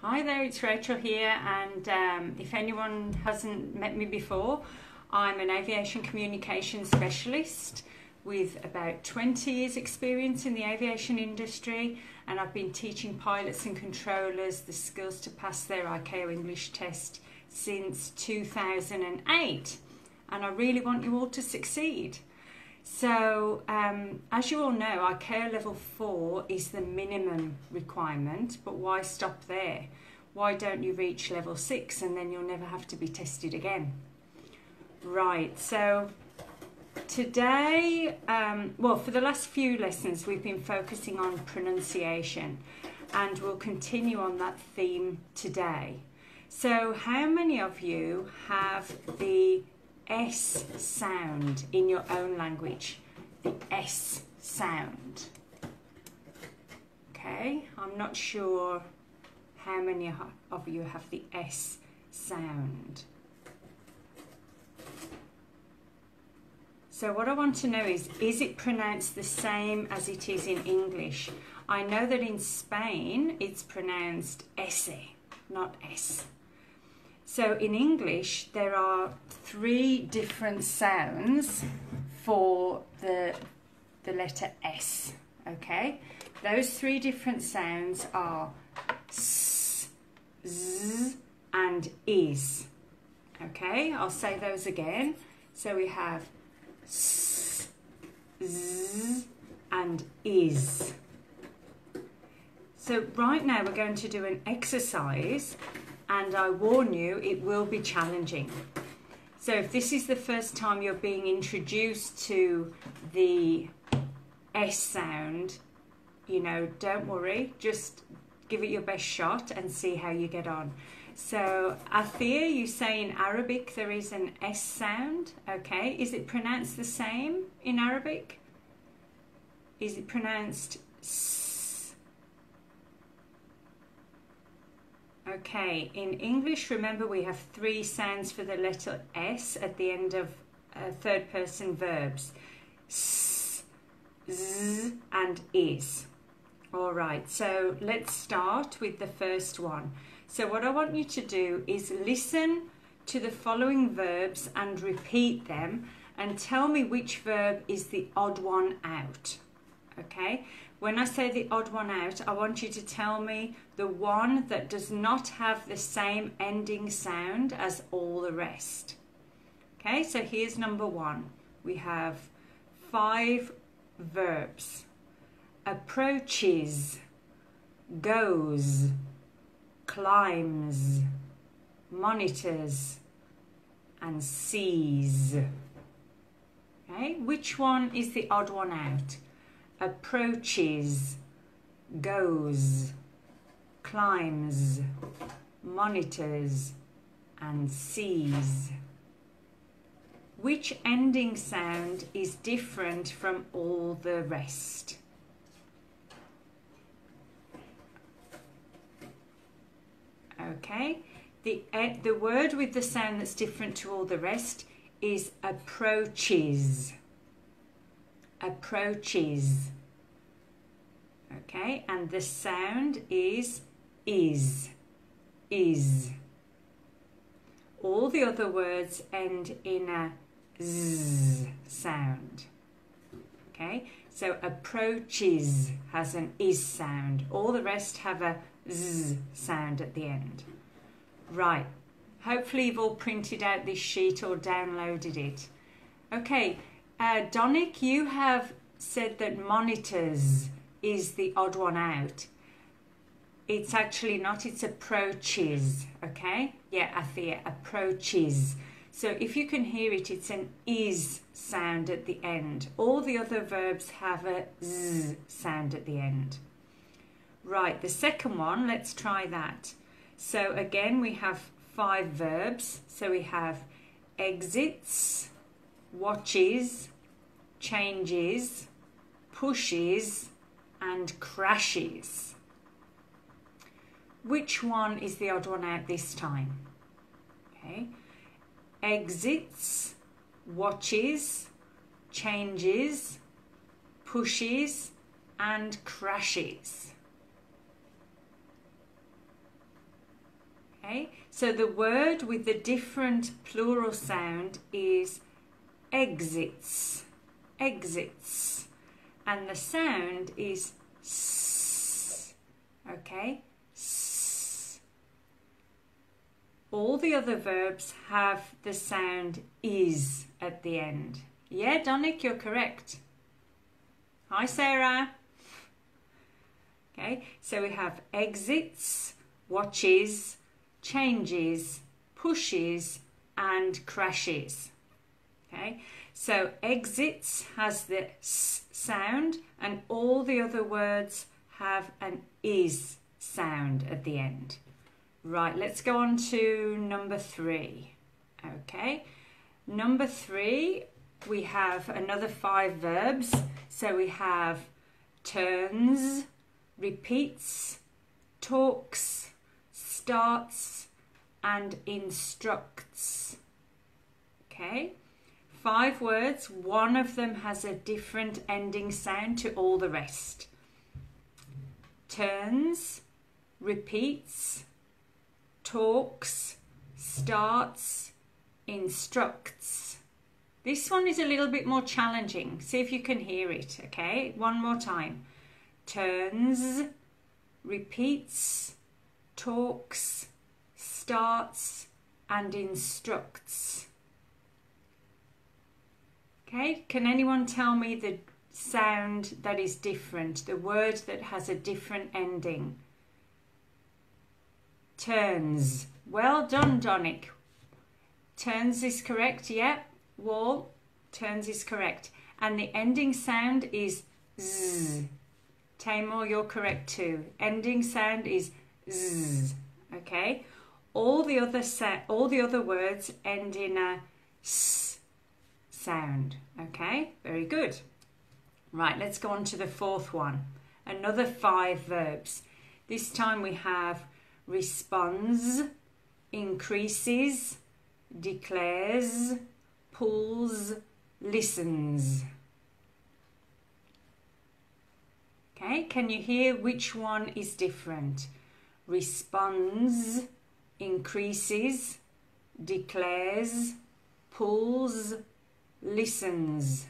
Hi there, it's Rachel here, and if anyone hasn't met me before, I'm an aviation communication specialist with about 20 years experience in the aviation industry, and I've been teaching pilots and controllers the skills to pass their ICAO English test since 2008, and I really want you all to succeed. So, as you all know, ICAO level 4 is the minimum requirement, but why stop there? Why don't you reach level 6 and then you'll never have to be tested again? Right, so today, for the last few lessons we've been focusing on pronunciation, and we'll continue on that theme today. So how many of you have the S sound in your own language? The S sound. Okay, I'm not sure how many of you have the S sound. So what I want to know is it pronounced the same as it is in English? I know that in Spain it's pronounced ese, not S. So in English, there are 3 different sounds for the letter S, okay? Those 3 different sounds are S, Z, and Is, okay? I'll say those again. So we have S, Z, and Is. So right now we're going to do an exercise, and I warn you, it will be challenging. So if this is the first time you're being introduced to the S sound, you know, don't worry, just give it your best shot and see how you get on. So Athia, you say in Arabic there is an S sound, okay? Is it pronounced the same in Arabic? Is it pronounced S? Okay, in English, remember we have 3 sounds for the letter S at the end of third person verbs. S, Z, and Is. All right, so let's start with the first one. So what I want you to do is listen to the following verbs and repeat them and tell me which verb is the odd one out. Okay? When I say the odd one out, I want you to tell me the one that does not have the same ending sound as all the rest. Okay, so here's number 1. We have 5 verbs. Approaches, goes, climbs, monitors, and sees. Okay, which one is the odd one out? Approaches, goes, climbs, monitors, and sees. Which ending sound is different from all the rest? Okay, the word with the sound that's different to all the rest is approaches. Approaches. Okay, and the sound is. Is. All the other words end in a Z sound. Okay, so approaches has an is sound. All the rest have a Z sound at the end. Right, hopefully you've all printed out this sheet or downloaded it. Okay, Donick, you have said that monitors is the odd one out. It's actually not, it's approaches, okay? Yeah, Athia, approaches. So if you can hear it, it's an is sound at the end. All the other verbs have a Z sound at the end. Right, the second one, let's try that. So again, we have 5 verbs. So we have exits, watches, changes, pushes, and crashes. Which one is the odd one out this time? Okay, exits, watches, changes, pushes, and crashes. Okay, so the word with the different plural sound is exits, exits, and the sound is s, okay, s. All the other verbs have the sound is at the end. Yeah, Donick, you're correct. Hi, Sarah. Okay, so we have exits, watches, changes, pushes, and crashes. Okay, so exits has the s sound, and all the other words have an is sound at the end. Right, let's go on to number 3. Okay, number 3, we have another 5 verbs. So we have turns, repeats, talks, starts, and instructs. Okay, 5 words, one of them has a different ending sound to all the rest. Turns, repeats, talks, starts, instructs. This one is a little bit more challenging. See if you can hear it, okay? One more time. Turns, repeats, talks, starts, and instructs. Okay, can anyone tell me the sound that is different, the word that has a different ending? Turns. Well done, Donick. Turns is correct, yeah. Wall, turns is correct. And the ending sound is z. Tamor, you're correct too. Ending sound is z. Okay. All the other words end in a s sound. Okay. Very good. Right. Let's go on to the 4th one. Another 5 verbs. This time we have responds, increases, declares, pulls, listens. Okay, can you hear which one is different? Responds, increases, declares, pulls, listens.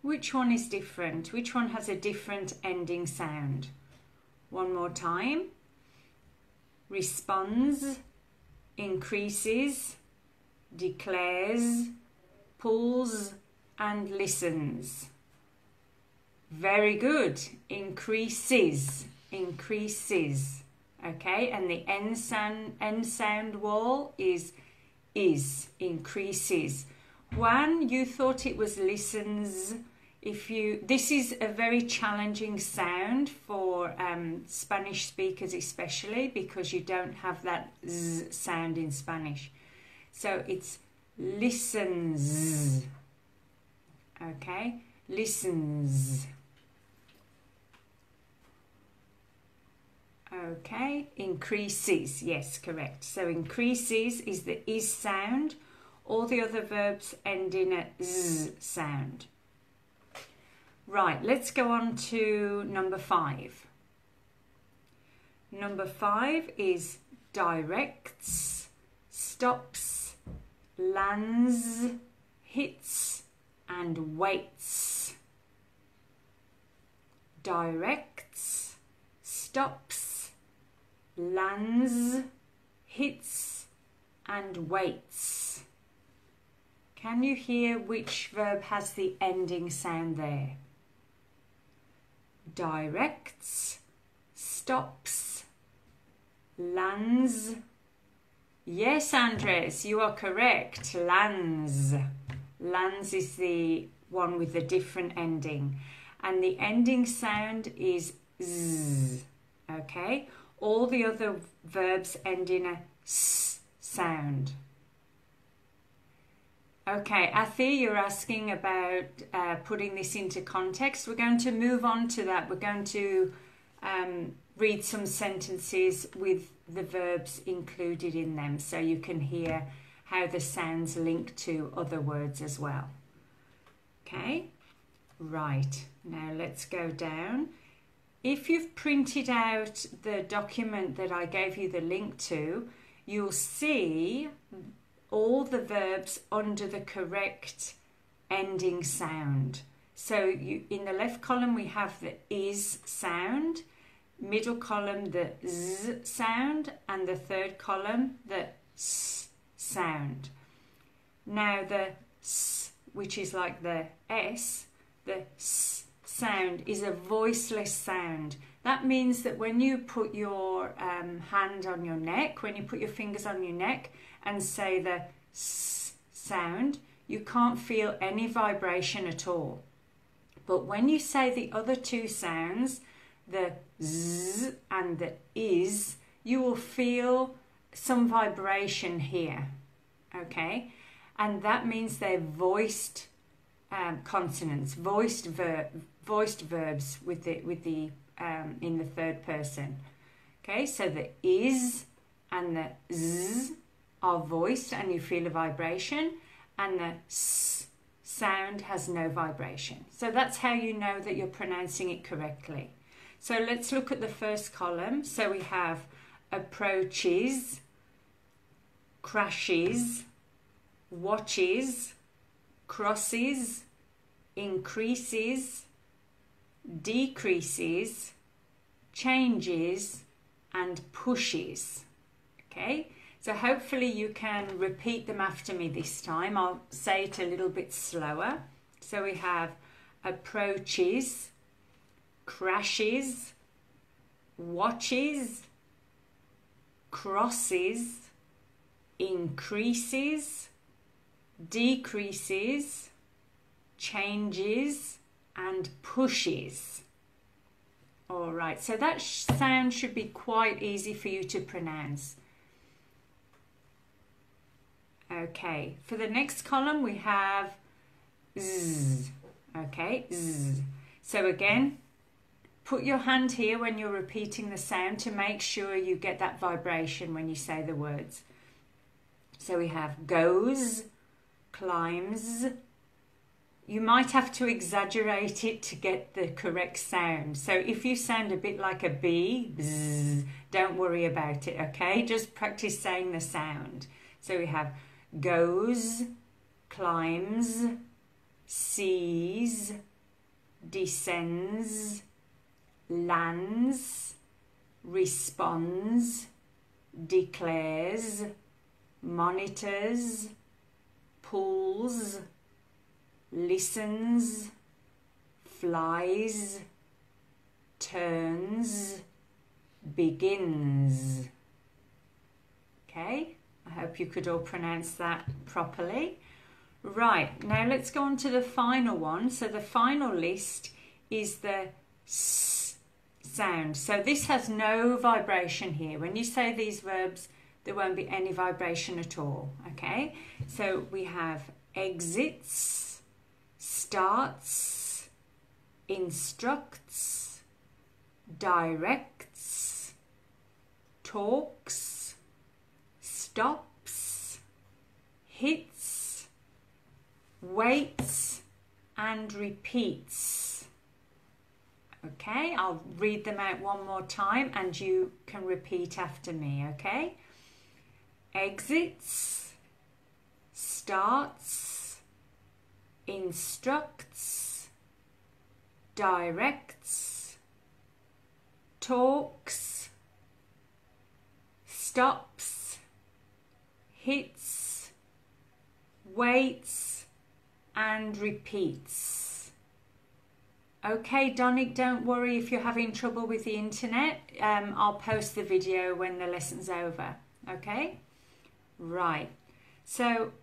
Which one is different? Which one has a different ending sound? One more time. Responds, increases, declares, pulls, and listens. Very good. Increases, increases. Okay, and the end sound wall is increases. Juan, you thought it was listens. This is a very challenging sound for Spanish speakers especially, because you don't have that z sound in Spanish. So it's listens. Okay, listens. Okay, increases. Yes, correct. So increases is the is sound. All the other verbs end in a z sound. Right, let's go on to number 5. Number 5 is directs, stops, lands, hits, and waits. Directs, stops, lands, hits, and waits. Can you hear which verb has the ending sound there? Directs, stops, lands. Yes, Andres, you are correct. Lands. Lands is the one with the different ending. And the ending sound is z. Okay? All the other verbs end in a s sound. Okay, Athi, you're asking about putting this into context. We're going to move on to that. We're going to read some sentences with the verbs included in them so you can hear how the sounds link to other words as well. Okay, right. Now let's go down. if you've printed out the document that I gave you the link to, you'll see all the verbs under the correct ending sound. So in the left column we have the is sound, middle column the z sound, and the third column the s sound. Now the s, which is like the s, the s sound is a voiceless sound. That means that when you put your hand on your neck, when you put your fingers on your neck and say the s sound, you can't feel any vibration at all. But when you say the other two sounds, the z and the is, you will feel some vibration here, okay? And that means they're voiced consonants, voiced verbs with the in the third person. Okay, so the is and the z are voiced and you feel a vibration, and the s sound has no vibration. So that's how you know that you're pronouncing it correctly. So let's look at the first column. So we have approaches, crashes, watches, crosses, increases, decreases, changes, and pushes. Okay, so hopefully you can repeat them after me this time. I'll say it a little bit slower. So we have approaches, crashes, watches, crosses, increases, decreases, changes, and pushes. All right, so that sound should be quite easy for you to pronounce. Okay, for the next column we have z. Okay, z. So again, put your hand here when you're repeating the sound to make sure you get that vibration when you say the words. So we have goes, climbs. You might have to exaggerate it to get the correct sound. So if you sound a bit like a bee, bzz, don't worry about it, okay? Just practice saying the sound. So we have goes, climbs, sees, descends, lands, responds, declares, monitors, pulls, listens, flies, turns, begins. Okay, I hope you could all pronounce that properly. Right, now let's go on to the final one. So the final list is the s sound. So this has no vibration here. When you say these verbs, there won't be any vibration at all, okay? So we have exits, starts, instructs, directs, talks, stops, hits, waits, and repeats. Okay, I'll read them out one more time and you can repeat after me, okay? Exits, starts, instructs, directs, talks, stops, hits, waits, and repeats. Okay, Donick, don't worry if you're having trouble with the internet. I'll post the video when the lesson's over, okay? Right, so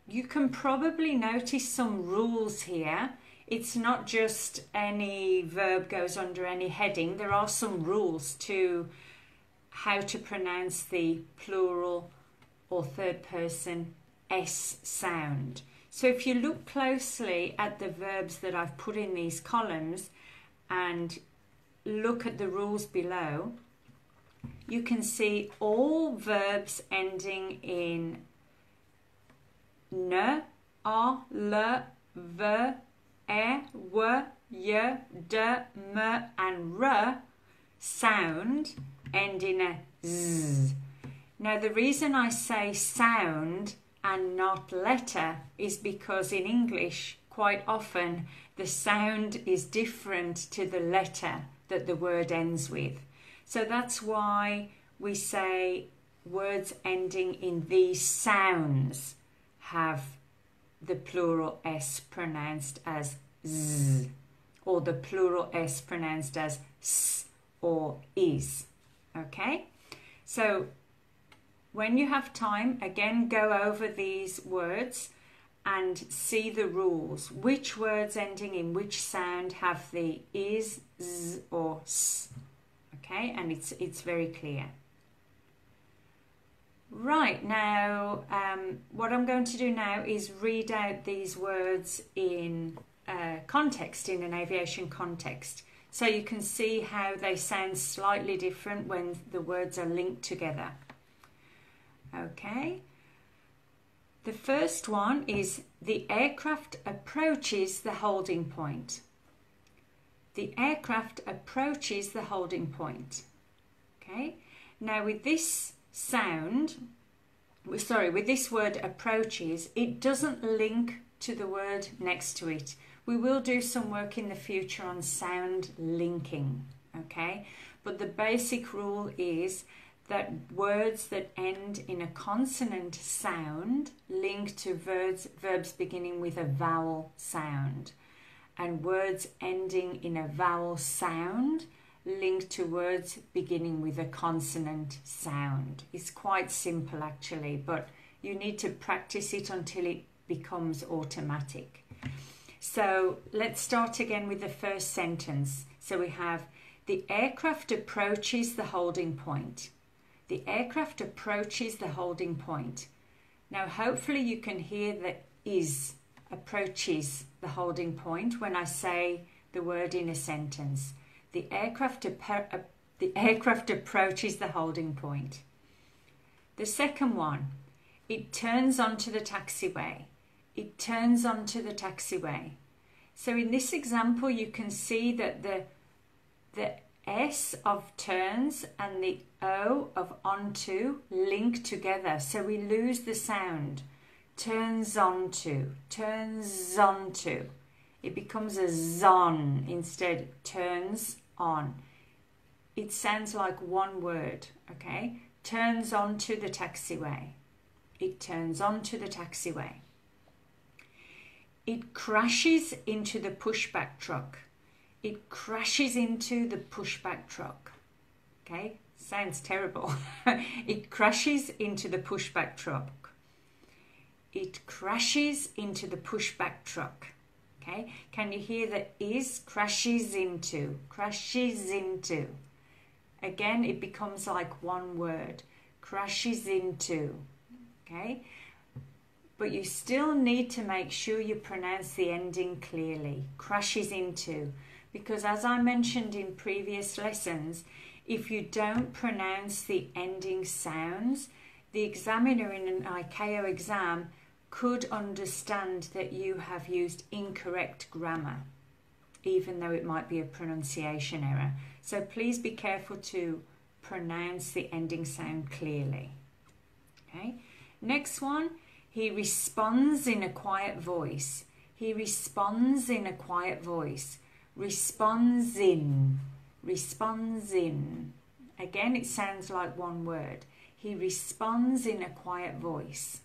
you can probably notice some rules here. It's not just any verb goes under any heading. There are some rules to how to pronounce the plural or third person S sound. So if you look closely at the verbs that I've put in these columns and look at the rules below, you can see all verbs ending in n, a, l, v, e, w, y, d, m and r sound end in a z. Now the reason I say sound and not letter is because in English quite often the sound is different to the letter that the word ends with. So that's why we say words ending in these sounds have the plural S pronounced as z, or the plural S pronounced as s or is. Okay? So when you have time, again, go over these words and see the rules. Which words ending in which sound have the is, z or s. Okay? And it's very clear. Right, now what I'm going to do now is read out these words in context, in an aviation context, so you can see how they sound slightly different when the words are linked together. Okay, the first one is the aircraft approaches the holding point. The aircraft approaches the holding point. Okay, now with this sound, with this word approaches, it doesn't link to the word next to it. We will do some work in the future on sound linking, okay? But the basic rule is that words that end in a consonant sound link to verbs beginning with a vowel sound, and words ending in a vowel sound linked to words beginning with a consonant sound. It's quite simple actually, but you need to practice it until it becomes automatic. So let's start again with the first sentence. So we have the aircraft approaches the holding point. The aircraft approaches the holding point. Now hopefully you can hear that is approaches the holding point when I say the word in a sentence. The aircraft approaches the holding point. The second one, it turns onto the taxiway. It turns onto the taxiway. So in this example, you can see that the S of turns and the O of onto link together. So we lose the sound. Turns onto, turns onto. It becomes a zon instead, turns on. It sounds like one word, okay? Turns onto the taxiway. It turns onto the taxiway. It crashes into the pushback truck. It crashes into the pushback truck. Okay, sounds terrible. It crashes into the pushback truck. It crashes into the pushback truck. Okay, can you hear the is? Crashes into, crashes into. Again, it becomes like one word. Crashes into. Okay, but you still need to make sure you pronounce the ending clearly. Crashes into. Because as I mentioned in previous lessons, if you don't pronounce the ending sounds, the examiner in an ICAO exam could understand that you have used incorrect grammar, even though it might be a pronunciation error. So please be careful to pronounce the ending sound clearly. Okay. Next one, he responds in a quiet voice. He responds in a quiet voice. Responds in. Responds in. Again, it sounds like one word. He responds in a quiet voice.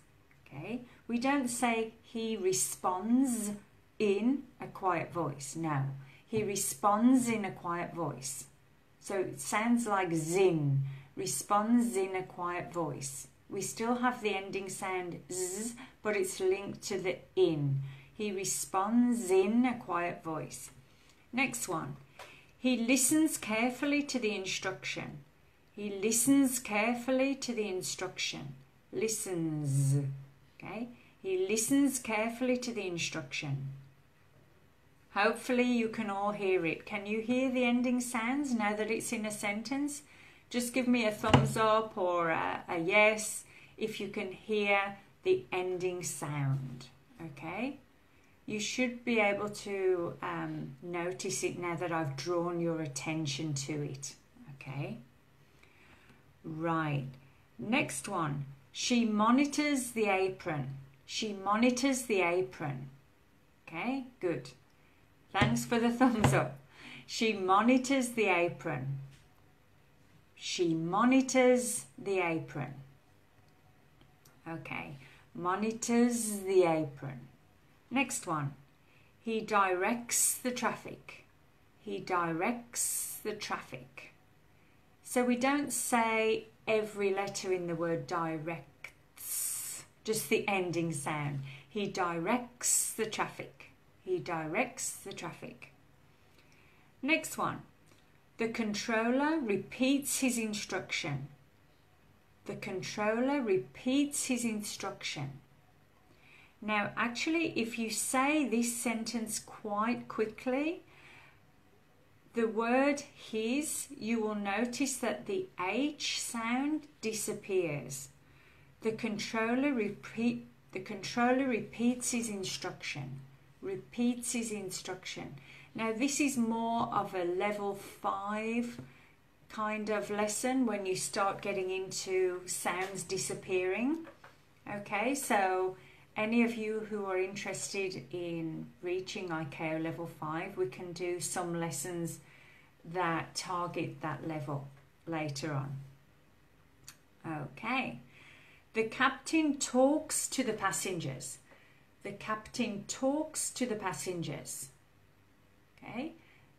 Okay. We don't say he responds in a quiet voice. No. He responds in a quiet voice. So it sounds like zin. Responds in a quiet voice. We still have the ending sound z, but it's linked to the in. He responds in a quiet voice. Next one. He listens carefully to the instruction. He listens carefully to the instruction. Listens. Okay. He listens carefully to the instruction. Hopefully you can all hear it. Can you hear the ending sounds now that it's in a sentence? Just give me a thumbs up or a yes if you can hear the ending sound. Okay? You should be able to notice it now that I've drawn your attention to it. Okay. Right. Next one. She monitors the apron. She monitors the apron. Okay, good. Thanks for the thumbs up. She monitors the apron. She monitors the apron. Okay, monitors the apron. Next one. He directs the traffic. He directs the traffic. So we don't say every letter in the word directs, just the ending sound. He directs the traffic. He directs the traffic. Next one. The controller repeats his instruction. The controller repeats his instruction. Now, actually, if you say this sentence quite quickly, the word his, you will notice that the H sound disappears. The controller repeats his instruction. Repeats his instruction. Now, this is more of a level 5 kind of lesson when you start getting into sounds disappearing. Okay, so any of you who are interested in reaching ICAO level 5, we can do some lessons that target that level later on. Okay. The captain talks to the passengers. The captain talks to the passengers. Okay.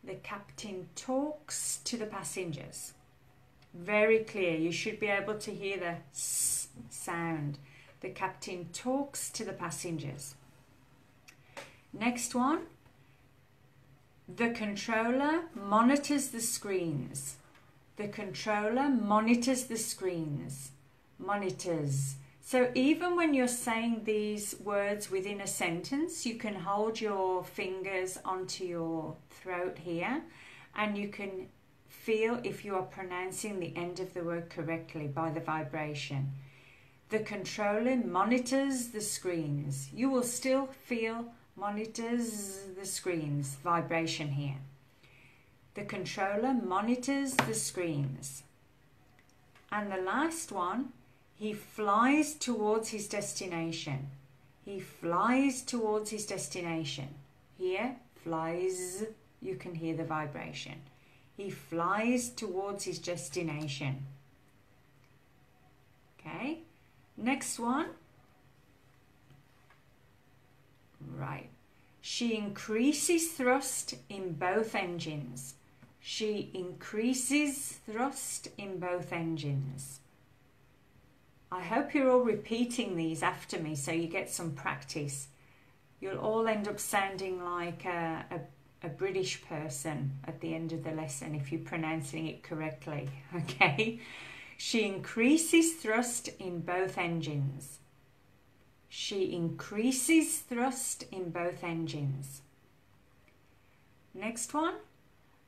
The captain talks to the passengers. Very clear. You should be able to hear the S sound. The captain talks to the passengers. Next one. The controller monitors the screens. The controller monitors the screens. Monitors. So even when you're saying these words within a sentence, you can hold your fingers onto your throat here and you can feel if you are pronouncing the end of the word correctly by the vibration. The controller monitors the screens. You will still feel monitors the screens, vibration here. The controller monitors the screens. And the last one, he flies towards his destination. He flies towards his destination. Here, flies, you can hear the vibration. He flies towards his destination. Okay, next one. Right. She increases thrust in both engines. She increases thrust in both engines. I hope you're all repeating these after me so you get some practice. You'll all end up sounding like a British person at the end of the lesson if you're pronouncing it correctly. Okay? She increases thrust in both engines. She increases thrust in both engines. Next one.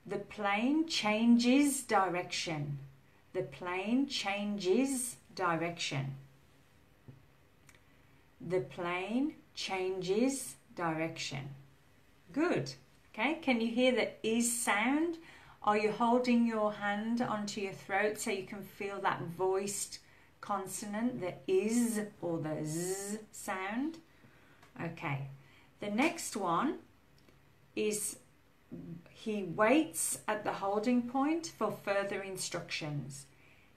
The plane changes direction. The plane changes direction. The plane changes direction. Good. Okay, can you hear the is sound? Are you holding your hand onto your throat so you can feel that voiced consonant, the is or the z sound? Okay, the next one is he waits at the holding point for further instructions.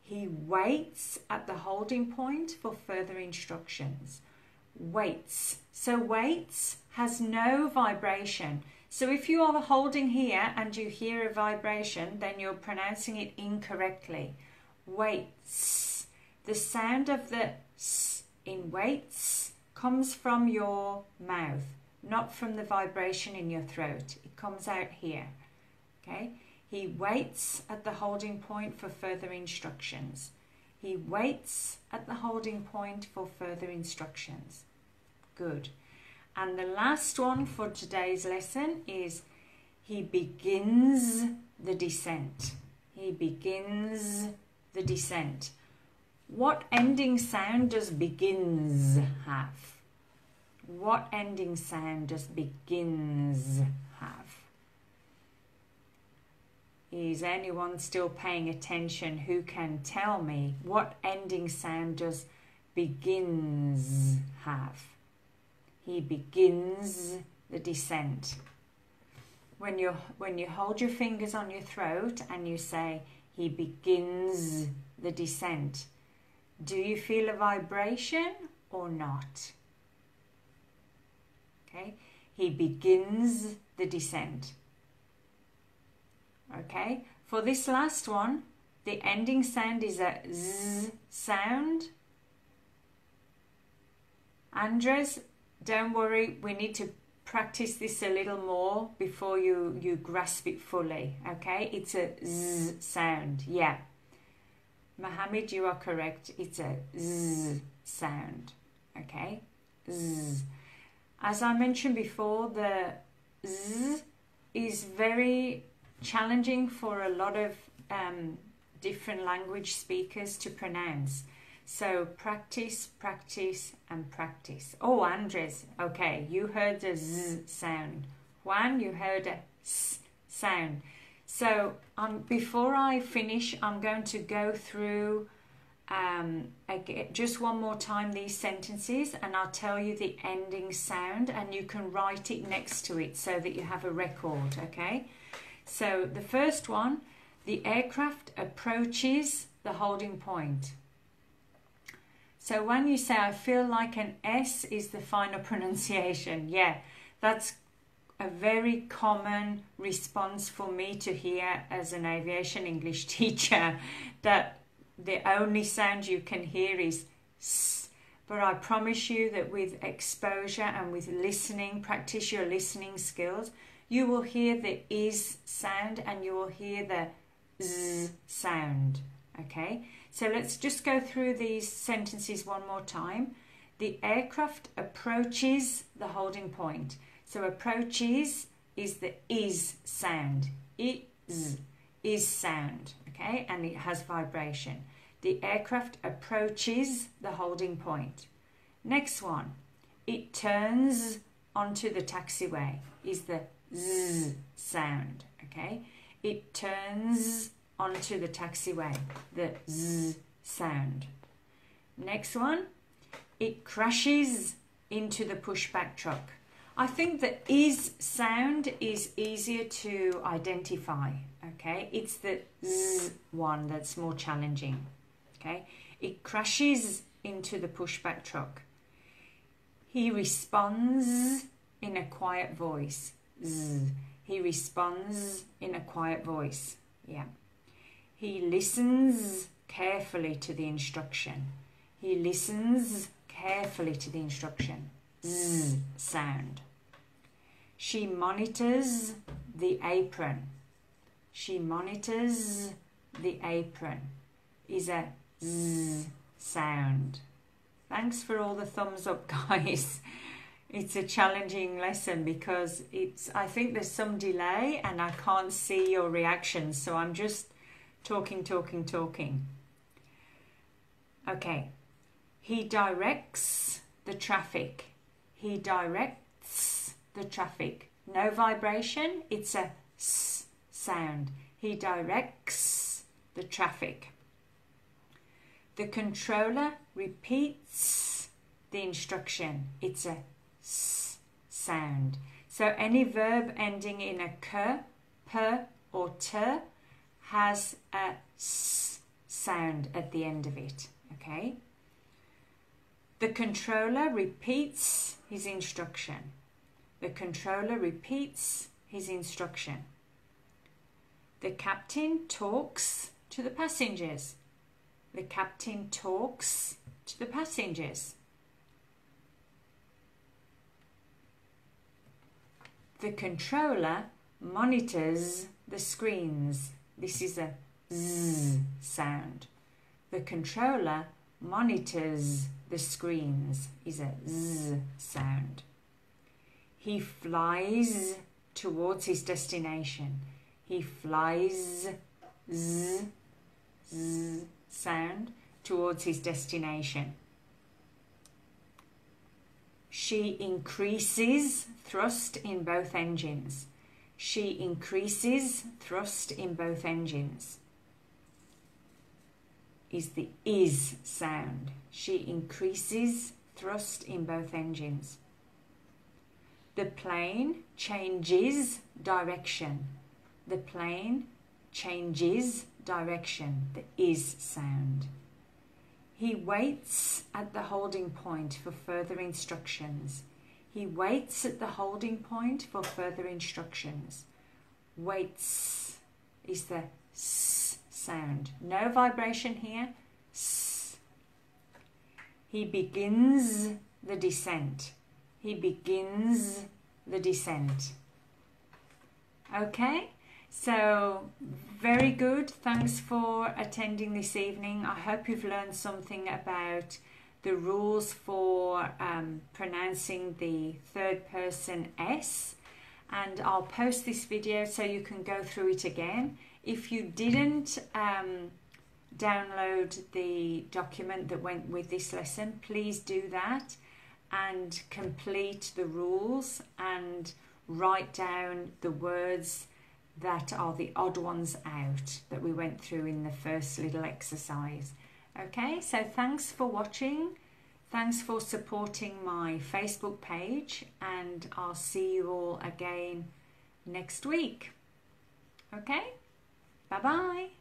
He waits at the holding point for further instructions. Waits. So waits has no vibration. So if you are holding here and you hear a vibration, then you're pronouncing it incorrectly. Waits. The sound of the s in waits comes from your mouth, not from the vibration in your throat. It comes out here. Okay? He waits at the holding point for further instructions. He waits at the holding point for further instructions. Good. And the last one for today's lesson is he begins the descent. He begins the descent. What ending sound does begins have? What ending sound does begins have? Is anyone still paying attention who can tell me what ending sound does begins have? He begins the descent. When you hold your fingers on your throat and you say, he begins the descent, do you feel a vibration or not? Okay, he begins the descent. Okay, for this last one, the ending sound is a z sound. Andres, don't worry, we need to practice this a little more before you grasp it fully. Okay, it's a z sound. Yeah, Mohammed, you are correct. It's a z sound. Okay, z. As I mentioned before, the z is very challenging for a lot of different language speakers to pronounce. So practice, practice, and practice. Oh, Andres, okay, you heard the z sound. Juan, you heard a s sound. So before I finish, I'm going to go through again, just one more time these sentences, and I'll tell you the ending sound, and you can write it next to it so that you have a record, okay? So the first one, the aircraft approaches the holding point. So when you say, I feel like an S is the final pronunciation, yeah, that's a very common response for me to hear as an aviation English teacher, that the only sound you can hear is S. But I promise you that with exposure and with listening, practice your listening skills, you will hear the is sound and you will hear the z sound. Okay, so let's just go through these sentences one more time. The aircraft approaches the holding point. So approaches is the is sound. Is sound. Okay, and it has vibration. The aircraft approaches the holding point. Next one, it turns onto the taxiway is the z sound. Okay, it turns onto the taxiway, the z sound. Next one, it crashes into the pushback truck. I think the is sound is easier to identify. Okay, it's the z one that's more challenging. Okay, it crashes into the pushback truck. He responds in a quiet voice. Z. He responds in a quiet voice. Yeah. He listens carefully to the instruction. He listens carefully to the instruction. Z sound. She monitors the apron. She monitors the apron is a z sound. Thanks for all the thumbs up, guys. It's a challenging lesson because I think there's some delay and I can't see your reactions, so I'm just talking. Okay. He directs the traffic. He directs the traffic. No vibration, it's a s sound. He directs the traffic. The controller repeats the instruction. It's a s sound. So any verb ending in a k, p or t has a s sound at the end of it. Okay? The controller repeats his instruction. The controller repeats his instruction. The captain talks to the passengers. The captain talks to the passengers. The controller monitors the screens. This is a z sound. The controller monitors the screens is a z sound. He flies towards his destination. He flies z sound towards his destination. She increases thrust in both engines. She increases thrust in both engines. Is the is sound. She increases thrust in both engines. The plane changes direction. The plane changes direction. The is sound. He waits at the holding point for further instructions. He waits at the holding point for further instructions. Waits is the s sound. No vibration here. S. He begins the descent. He begins the descent. Okay, so very good. Thanks for attending this evening. I hope you've learned something about the rules for pronouncing the third person S, and I'll post this video so you can go through it again. If you didn't download the document that went with this lesson, please do that and complete the rules and write down the words that are the odd ones out that we went through in the first little exercise. Okay, so thanks for watching. Thanks for supporting my Facebook page, and I'll see you all again next week. Okay, bye-bye.